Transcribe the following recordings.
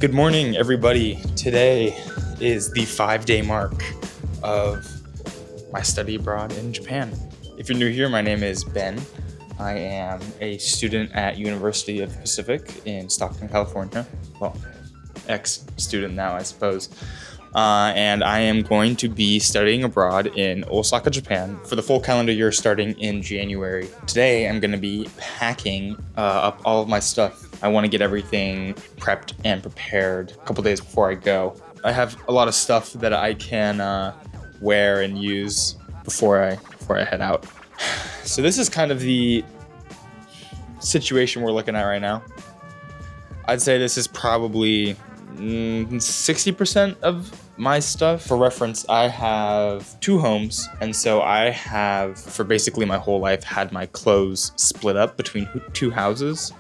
Good morning, everybody. Today is the 5-day mark of my study abroad in Japan. If you're new here, my name is Ben. I am a student at University of the Pacific in Stockton, California. Well, ex-student now, I suppose. And I am going to be studying abroad in Osaka, Japan for the full calendar year starting in January. Today, I'm going to be packing up all of my stuff. I want to get everything prepped and prepared a couple days before I go. I have a lot of stuff that I can wear and use before I head out. So this is kind of the situation we're looking at right now. I'd say this is probably 60% of my stuff. For reference, I have 2 homes, and so I have, for basically my whole life, had my clothes split up between 2 houses.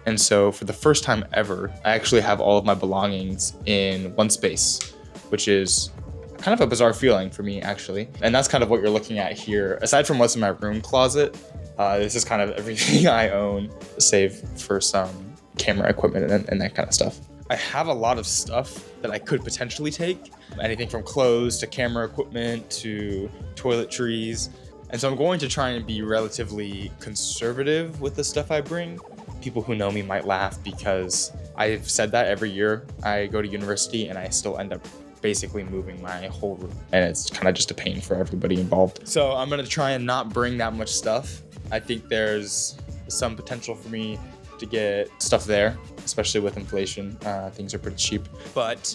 And so for the first time ever, I actually have all of my belongings in one space, which is kind of a bizarre feeling for me, actually. And that's kind of what you're looking at here. Aside from what's in my room closet, this is kind of everything I own, save for some camera equipment and that kind of stuff. I have a lot of stuff that I could potentially take, anything from clothes to camera equipment to toiletries. And so I'm going to try and be relatively conservative with the stuff I bring. People who know me might laugh because I've said that every year I go to university and I still end up basically moving my whole room. And it's kind of just a pain for everybody involved. So I'm gonna try and not bring that much stuff. I think there's some potential for me to get stuff there, especially with inflation. Things are pretty cheap. But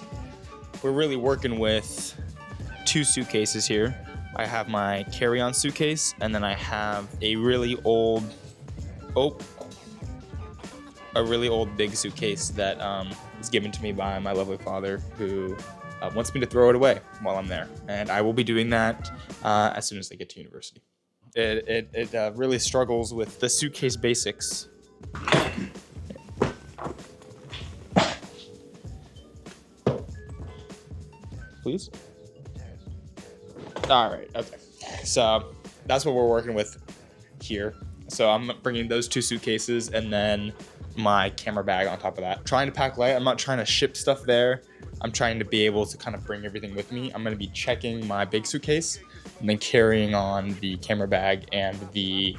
we're really working with 2 suitcases here. I have my carry-on suitcase, and then I have a really old big suitcase that was given to me by my lovely father, who wants me to throw it away while I'm there. And I will be doing that as soon as I get to university. It really struggles with the suitcase basics. Please? All right, okay. So that's what we're working with here. So I'm bringing those 2 suitcases and then my camera bag on top of that. Trying to pack light. I'm not trying to ship stuff there. I'm trying to be able to kind of bring everything with me. I'm going to be checking my big suitcase and then carrying on the camera bag and the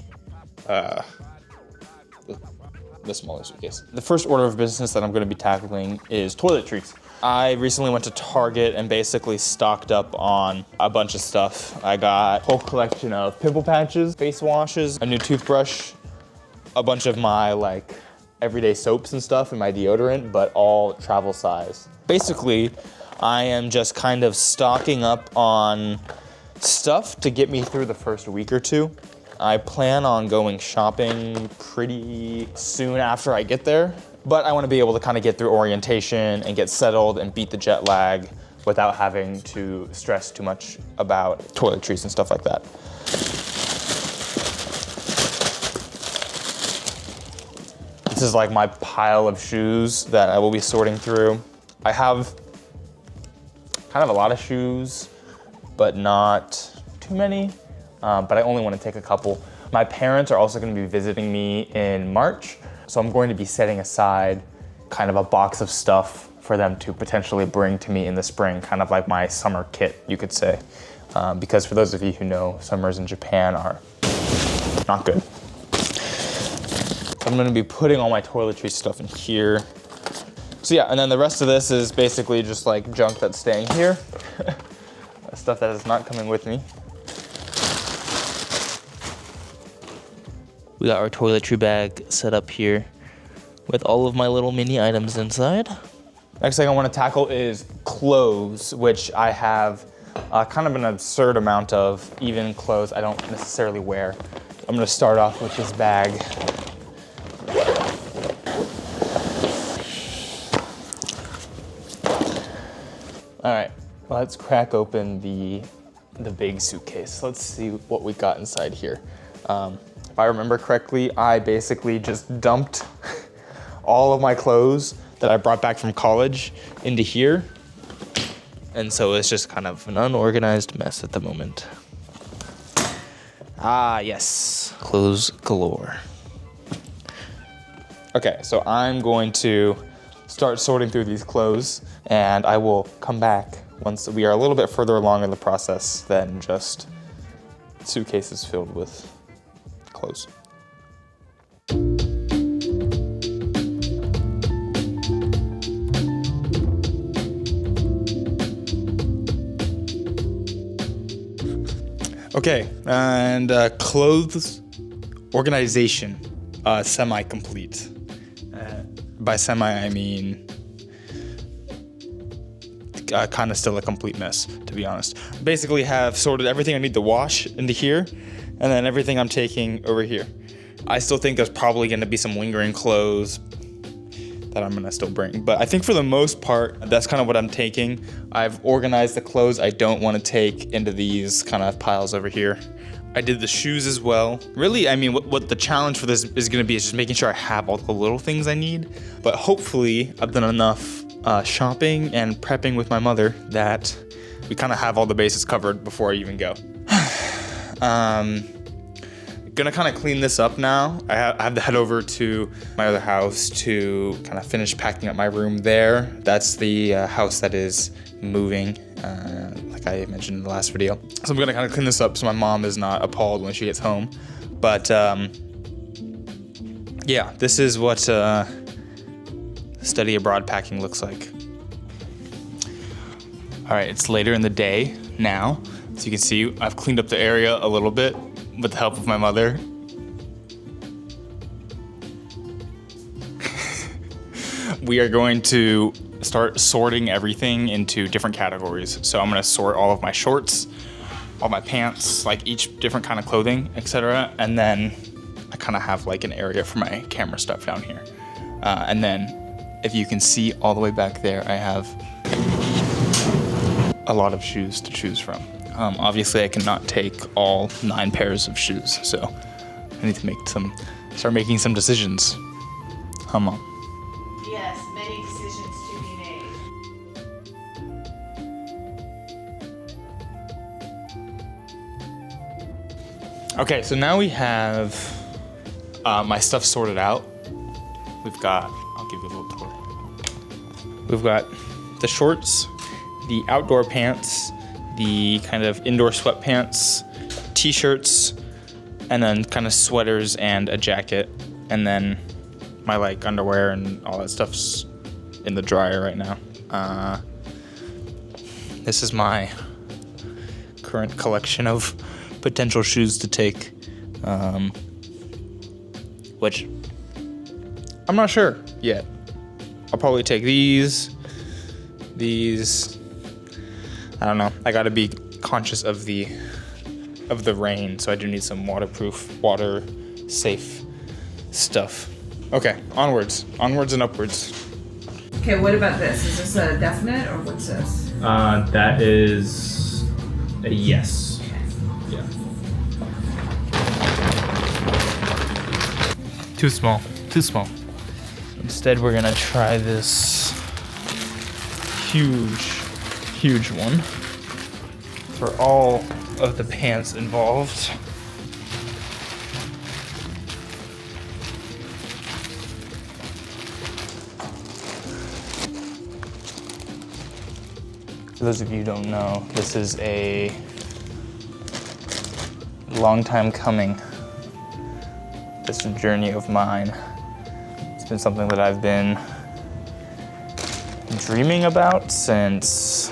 smaller suitcase. The first order of business that I'm going to be tackling is toiletries. I recently went to Target and basically stocked up on a bunch of stuff. I got a whole collection of pimple patches, face washes, a new toothbrush, a bunch of my everyday soaps and stuff, and my deodorant, but all travel size. Basically, I am just kind of stocking up on stuff to get me through the first week or 2. I plan on going shopping pretty soon after I get there, but I want to be able to kind of get through orientation and get settled and beat the jet lag without having to stress too much about toiletries and stuff like that. This is like my pile of shoes that I will be sorting through. I have kind of a lot of shoes, but not too many. But I only want to take a couple. My parents are also going to be visiting me in March, so I'm going to be setting aside kind of a box of stuff for them to potentially bring to me in the spring, kind of like my summer kit, you could say. Because for those of you who know, summers in Japan are not good. So I'm going to be putting all my toiletry stuff in here. So yeah, and then the rest of this is basically just like junk that's staying here. Stuff that is not coming with me. We got our toiletry bag set up here with all of my little mini items inside. Next thing I want to tackle is clothes, which I have kind of an absurd amount of, even clothes I don't necessarily wear. I'm going to start off with this bag. All right, let's crack open the big suitcase. Let's see what we got inside here. If I remember correctly, I basically just dumped all of my clothes that I brought back from college into here. And so it's just kind of an unorganized mess at the moment. Ah, yes, clothes galore. Okay, so I'm going to start sorting through these clothes, and I will come back once we are a little bit further along in the process than just suitcases filled with clothes. Okay, and clothes organization, semi-complete. By semi, I mean kind of still a complete mess, to be honest. Basically have sorted everything I need to wash into here, and then everything I'm taking over here. I still think there's probably gonna be some lingering clothes that I'm gonna still bring. But I think for the most part, that's kind of what I'm taking. I've organized the clothes I don't wanna take into these kind of piles over here. I did the shoes as well. Really, I mean, what the challenge for this is gonna be is just making sure I have all the little things I need. But hopefully, I've done enough shopping and prepping with my mother that we kind of have all the bases covered before I even go. Gonna kind of clean this up now. I have to head over to my other house to kind of finish packing up my room there. That's the house that is moving, like I mentioned in the last video. So I'm gonna kind of clean this up so my mom is not appalled when she gets home. But yeah, this is what study abroad packing looks like. All right, it's later in the day now. So you can see I've cleaned up the area a little bit with the help of my mother. We are going to start sorting everything into different categories. So I'm gonna sort all of my shorts, all my pants, like each different kind of clothing, etc. And then I kind of have like an area for my camera stuff down here. And then if you can see all the way back there, I have a lot of shoes to choose from. Obviously I cannot take all 9 pairs of shoes, so I need to start making some decisions. Mom? Yes, many decisions to be made. Okay, so now we have my stuff sorted out. We've got, I'll give you a little tour. We've got the shorts, the outdoor pants, the kind of indoor sweatpants, t-shirts, and then kind of sweaters and a jacket. And then my like underwear and all that stuff's in the dryer right now. This is my current collection of potential shoes to take, which I'm not sure yet. I'll probably take these. I don't know. I gotta be conscious of the rain, so I do need some waterproof, water-safe stuff. Okay, onwards and upwards. Okay, what about this? Is this a definite or what's this? That is a yes. Okay. Yeah. Too small. Instead, we're gonna try this huge one for all of the pants involved. For those of you who don't know, this is a long time coming. This journey of mine. It's been something that I've been dreaming about since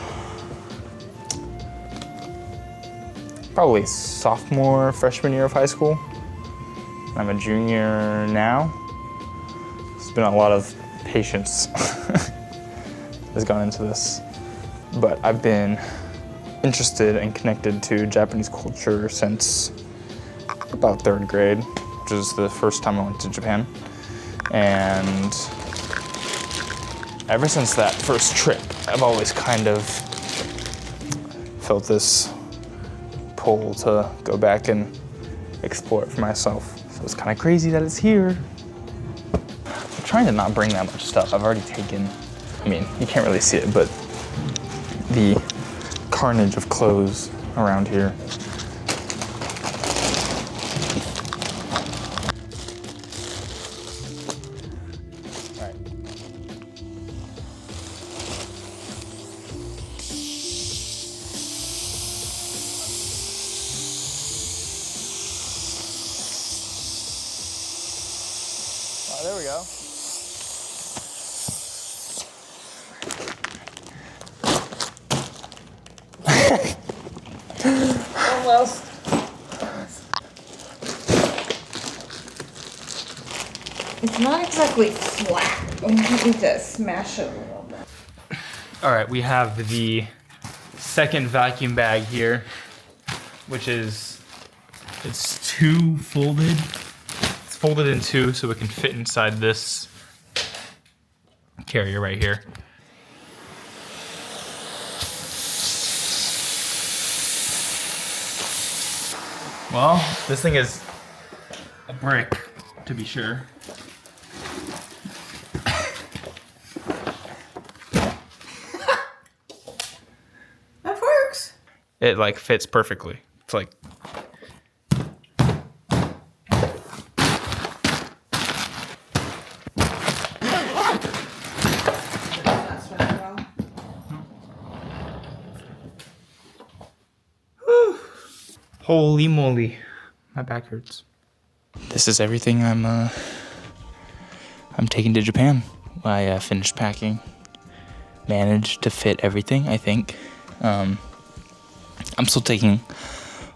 probably freshman year of high school. I'm a junior now. There's been a lot of patience has gone into this. But I've been interested and connected to Japanese culture since about 3rd grade, which is the first time I went to Japan. And ever since that first trip, I've always kind of felt this pull to go back and explore it for myself. So it's kind of crazy that it's here. I'm trying to not bring that much stuff. I've already taken, I mean, you can't really see it, but the carnage of clothes around here. Almost. It's not exactly flat. We need to smash it a little bit. All right, we have the second vacuum bag here, which is, it's two folded. It's folded in two so it can fit inside this carrier right here. Well, this thing is a brick, to be sure. That works. It like fits perfectly. It's like That's really well. holy moly, my back hurts. This is everything I'm taking to Japan. I finished packing, managed to fit everything, I think. I'm still taking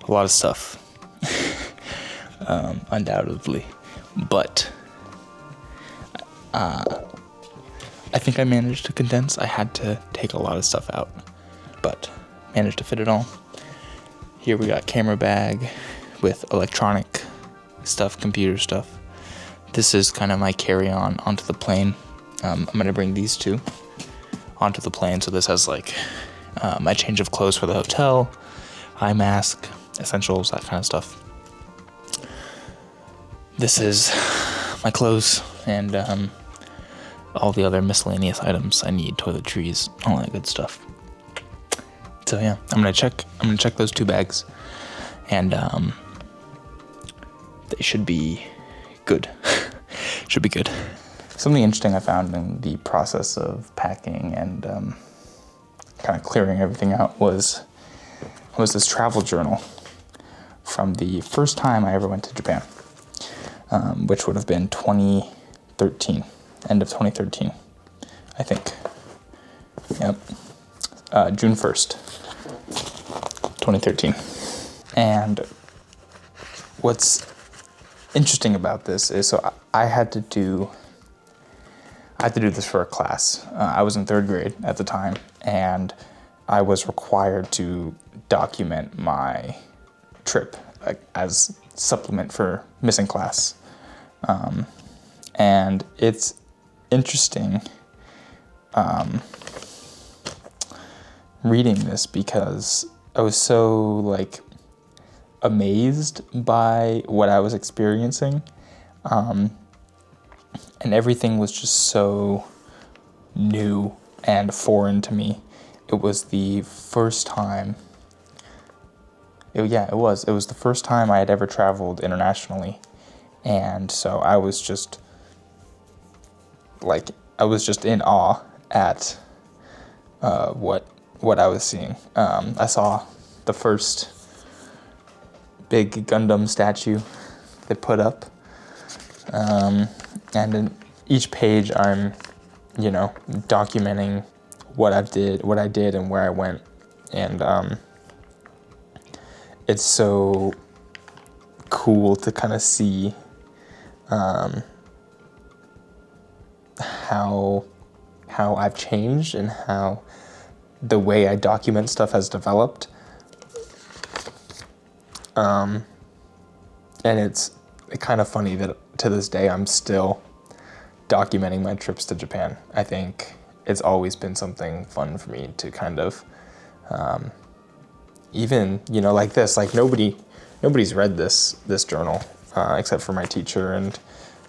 a lot of stuff, undoubtedly, but I think I managed to condense. I had to take a lot of stuff out, but managed to fit it all. Here we got camera bag with electronic stuff, computer stuff. This is kind of my carry-on onto the plane. I'm gonna bring these two onto the plane. So this has like my change of clothes for the hotel, eye mask, essentials, that kind of stuff. This is my clothes and all the other miscellaneous items I need, toiletries, all that good stuff. So yeah, I'm gonna check those two bags, and they should be good. Should be good. Something interesting I found in the process of packing and kind of clearing everything out was this travel journal from the first time I ever went to Japan, which would have been 2013, end of 2013, I think. Yep, June 1st, 2013. And what's interesting about this is, so I had to do this for a class. I was in third grade at the time, and I was required to document my trip as supplement for missing class. And it's interesting reading this because I was so like amazed by what I was experiencing. And everything was just so new and foreign to me. It was the first time. It was the first time I had ever traveled internationally. And so I was just in awe at what I was seeing. I saw the first big Gundam statue they put up. And in each page I'm, documenting what I did and where I went. And it's so cool to kind of see how I've changed and how the way I document stuff has developed. And it's kind of funny that to this day I'm still documenting my trips to Japan. I think it's always been something fun for me to kind of even, like this, like nobody's read this journal except for my teacher and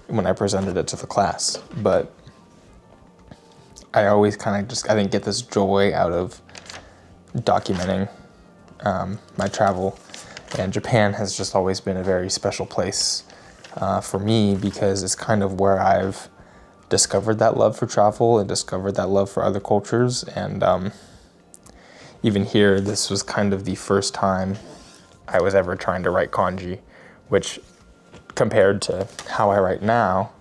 when I presented it to the class. But I always kind of I think get this joy out of documenting my travel. And Japan has just always been a very special place for me because it's kind of where I've discovered that love for travel and discovered that love for other cultures. And even here, this was kind of the first time I was ever trying to write kanji, which compared to how I write now,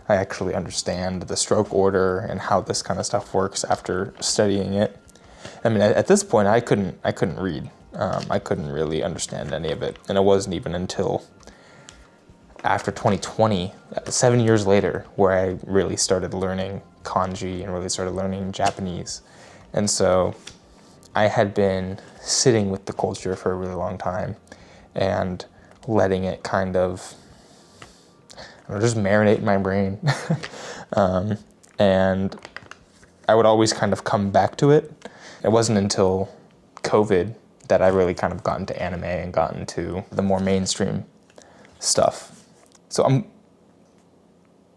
I actually understand the stroke order and how this kind of stuff works after studying it. I mean, at this point, I couldn't read. I couldn't really understand any of it, and it wasn't even until after 2020, 7 years later, where I really started learning kanji and really started learning Japanese. And so I had been sitting with the culture for a really long time and letting it kind of, just marinate in my brain. And I would always kind of come back to it. It wasn't until COVID that I really kind of got into anime and got into the more mainstream stuff. So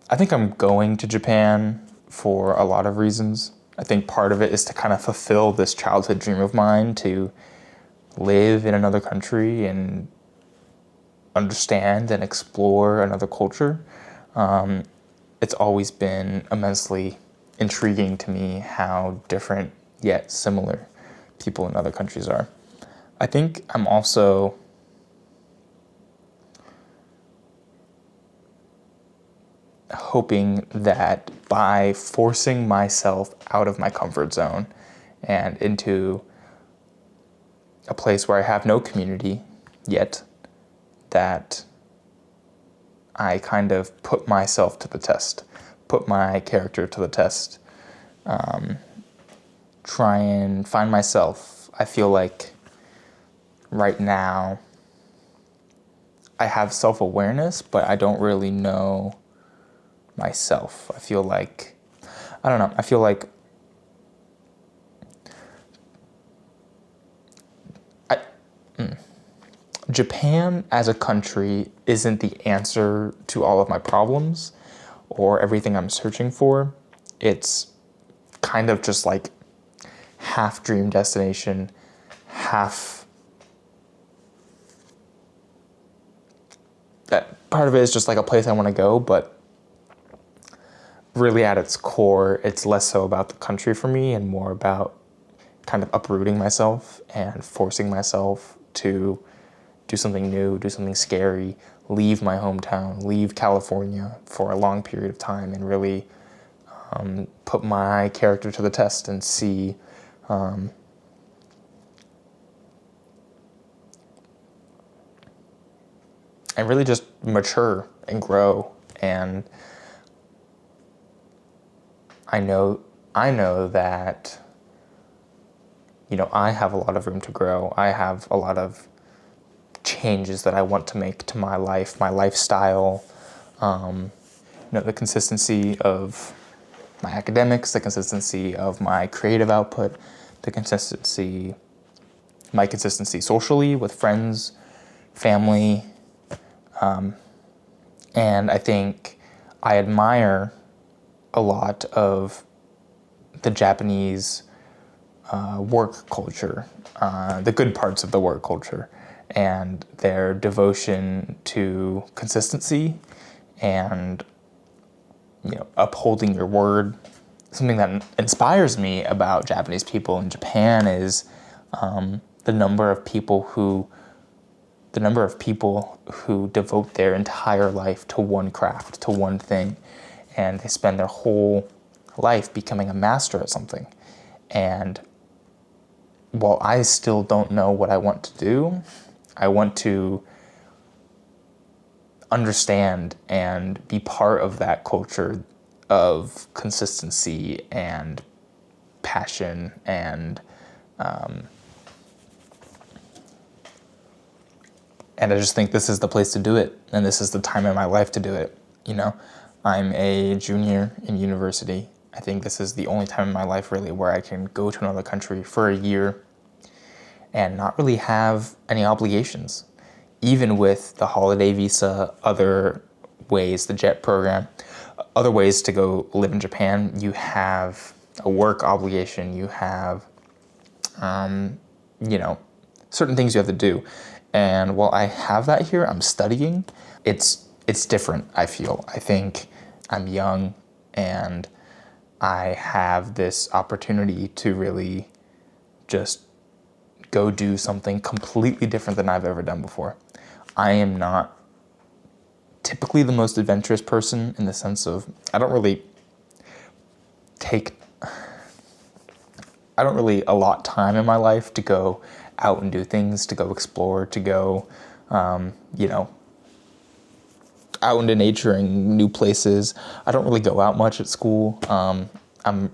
I think I'm going to Japan for a lot of reasons. I think part of it is to kind of fulfill this childhood dream of mine to live in another country and understand and explore another culture. It's always been immensely intriguing to me how different yet similar people in other countries are. I think I'm also hoping that by forcing myself out of my comfort zone and into a place where I have no community yet, that I kind of put myself to the test, put my character to the test, try and find myself. I feel like right now I have self-awareness, but I don't really know myself. I feel like Japan as a country isn't the answer to all of my problems or everything I'm searching for. It's kind of just like half dream destination, half that part of it is just like a place I want to go, but really at its core, it's less so about the country for me and more about kind of uprooting myself and forcing myself to do something new, do something scary, leave my hometown, leave California for a long period of time and really put my character to the test and see and really just mature and grow. And I know that, I have a lot of room to grow. I have a lot of changes that I want to make to my life, my lifestyle, the consistency of my academics, the consistency of my creative output, my consistency socially with friends, family, and I think I admire a lot of the Japanese work culture, the good parts of the work culture, and their devotion to consistency and upholding your word. Something that inspires me about Japanese people in Japan is the number of people who devote their entire life to one craft, to one thing, and they spend their whole life becoming a master at something. And while I still don't know what I want to do, I want to understand and be part of that culture of consistency and passion and I just think this is the place to do it, and this is the time in my life to do it. I'm a junior in university. I think this is the only time in my life really where I can go to another country for a year and not really have any obligations. Even with the holiday visa, other ways, the JET program, other ways to go live in Japan, you have a work obligation, you have, certain things you have to do. And while I have that here, I'm studying, it's different, I feel. I think I'm young and I have this opportunity to really just go do something completely different than I've ever done before. I am not typically the most adventurous person in the sense of I don't really take I don't really allot time in my life to go out and do things, to go explore, to go, out into nature and new places. I don't really go out much at school. I'm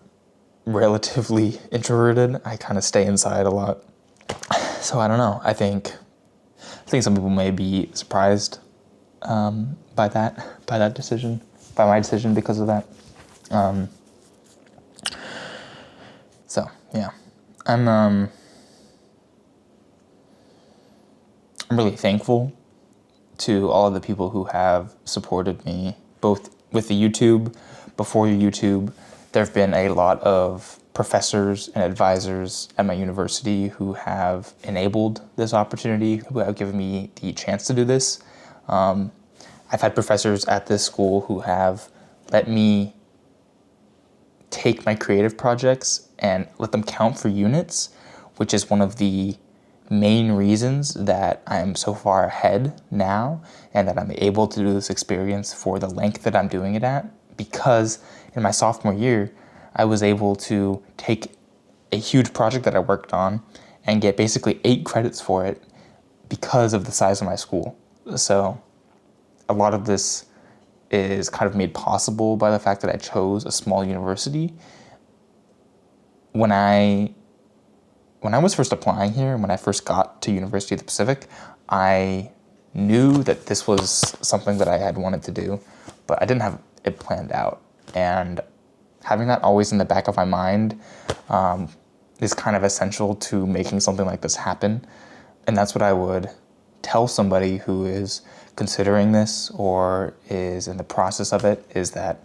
relatively introverted. I kind of stay inside a lot. So I don't know. I think some people may be surprised by that decision, by my decision because of that. So yeah, I'm really thankful to all of the people who have supported me, both with the YouTube, before YouTube. There have been a lot of professors and advisors at my university who have enabled this opportunity, who have given me the chance to do this. I've had professors at this school who have let me take my creative projects and let them count for units, which is one of the main reasons that I'm so far ahead now and that I'm able to do this experience for the length that I'm doing it at, because in my sophomore year, I was able to take a huge project that I worked on and get basically 8 credits for it because of the size of my school. So a lot of this is kind of made possible by the fact that I chose a small university. When I was first applying here, when I first got to University of the Pacific, I knew that this was something that I had wanted to do, but I didn't have it planned out. And having that always in the back of my mind is kind of essential to making something like this happen. And that's what I would tell somebody who is considering this or is in the process of it, is that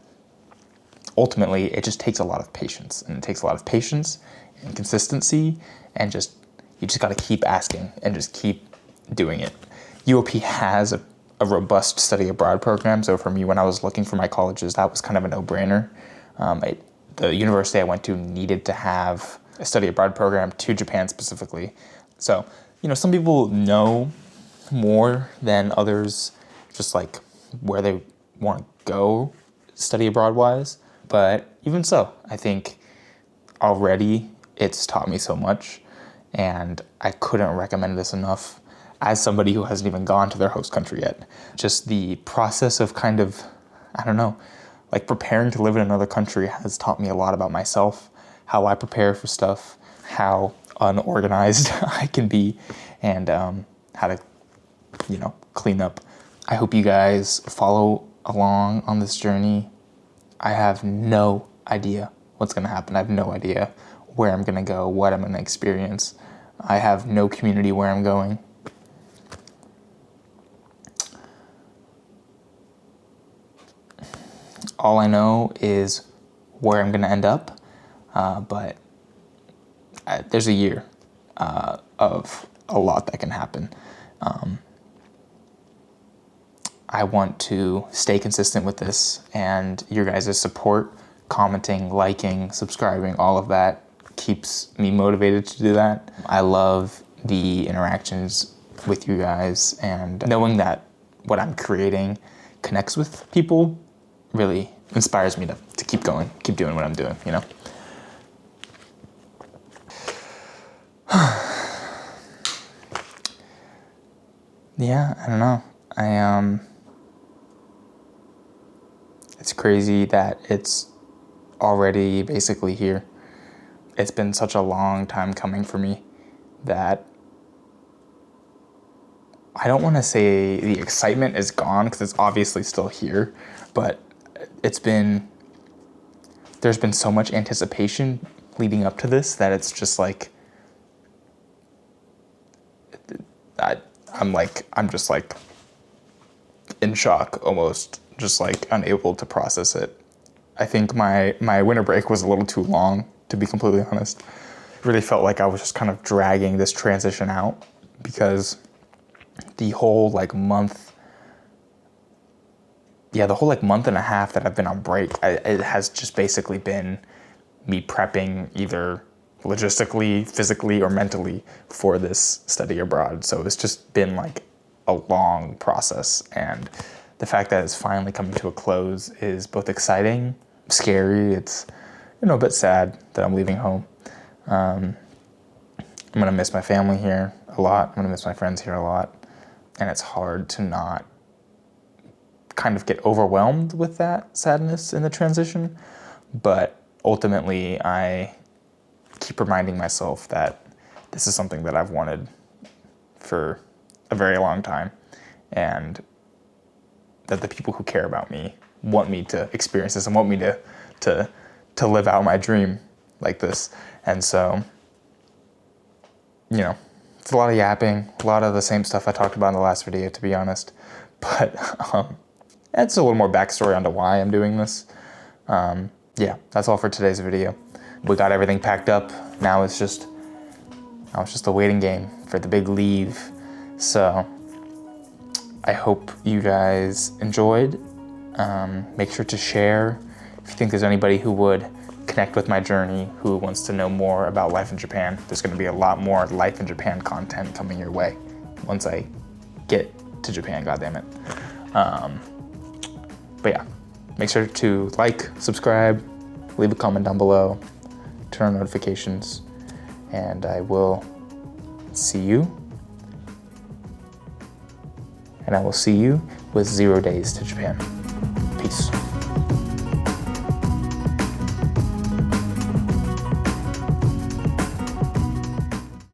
ultimately it just takes a lot of patience. And it takes a lot of patience and consistency, and you just got to keep asking and just keep doing it. UOP has a robust study abroad program. So for me, when I was looking for my colleges, that was kind of a no-brainer. The university I went to needed to have a study abroad program to Japan specifically. So, some people know more than others, just like where they want to go study abroad wise. But even so, I think already it's taught me so much, and I couldn't recommend this enough as somebody who hasn't even gone to their host country yet. Just the process of kind of, preparing to live in another country has taught me a lot about myself, how I prepare for stuff, how unorganized I can be, and how to, clean up. I hope you guys follow along on this journey. I have no idea what's going to happen. I have no idea where I'm going to go, what I'm going to experience. I have no community where I'm going. All I know is where I'm going to end up, but there's a year of a lot that can happen. I want to stay consistent with this, and your guys' support, commenting, liking, subscribing, all of that keeps me motivated to do that. I love the interactions with you guys, and knowing that what I'm creating connects with people really inspires me to keep going, keep doing what I'm doing, Yeah, I don't know. It's crazy that it's already basically here. It's been such a long time coming for me that I don't want to say the excitement is gone, because it's obviously still here, but there's been so much anticipation leading up to this that it's just like, I'm just like in shock almost, just like unable to process it. I think my winter break was a little too long, to be completely honest. It really felt like I was just kind of dragging this transition out, because the whole month and a half that I've been on break, it has just basically been me prepping either logistically, physically, or mentally for this study abroad. So it's just been a long process, and the fact that it's finally coming to a close is both exciting, scary. It's a bit sad that I'm leaving home, I'm gonna miss my family here a lot. I'm gonna miss my friends here a lot. And it's hard to not kind of get overwhelmed with that sadness in the transition. But ultimately, I keep reminding myself that this is something that I've wanted for a very long time, and that the people who care about me want me to experience this and want me to live out my dream like this. And so, it's a lot of yapping, a lot of the same stuff I talked about in the last video, to be honest. But it's a little more backstory onto why I'm doing this. Yeah, that's all for today's video. We got everything packed up. Now it's just a waiting game for the big leave. So I hope you guys enjoyed. Make sure to share if you think there's anybody who would connect with my journey, who wants to know more about life in Japan. There's going to be a lot more life in Japan content coming your way once I get to Japan, goddammit. But yeah, make sure to like, subscribe, leave a comment down below, turn on notifications, and I will see you. And I will see you with 0 days to Japan. Peace.